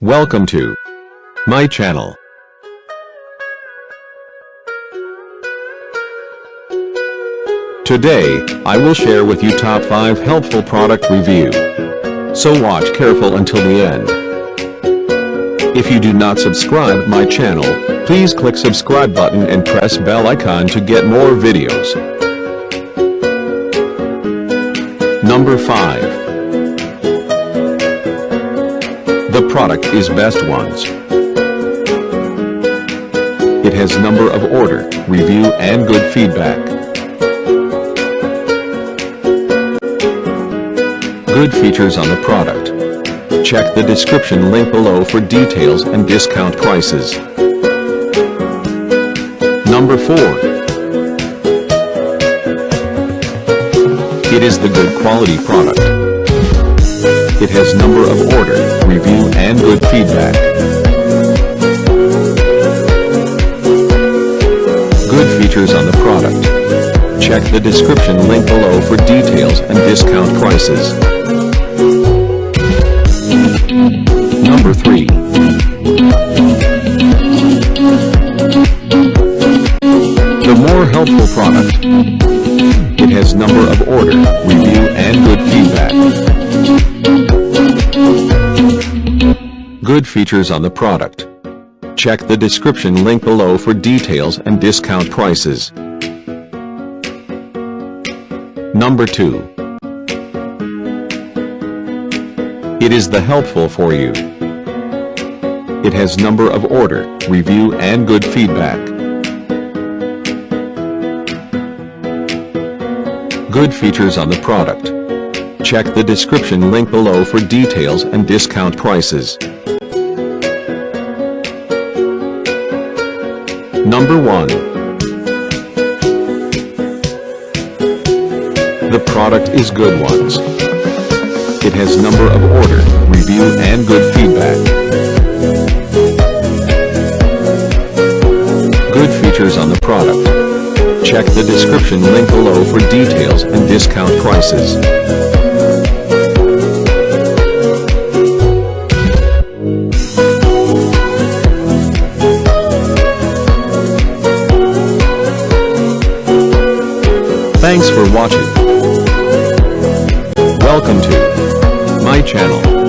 Welcome to my channel. Today, I will share with you top 5 helpful product review. So watch careful until the end. If you do not subscribe my channel, please click subscribe button and press bell icon to get more videos. Number 5. The product is Best Ones. It has number of order, review and good feedback. Good features on the product. Check the description link below for details and discount prices. Number 4. It is the good quality product. It has number of order, review and good feedback. Good features on the product. Check the description link below for details and discount prices. Number 3. The more helpful product. It has number of order, review and good feedback. Good features on the product. Check the description link below for details and discount prices. Number 2. It is the helpful for you. It has number of order, review and good feedback. Good features on the product. Check the description link below for details and discount prices. Number 1. The product is Good Ones. It has number of order, review and good feedback. Good features on the product. Check the description link below for details and discount prices. Thanks for watching. Welcome to my channel.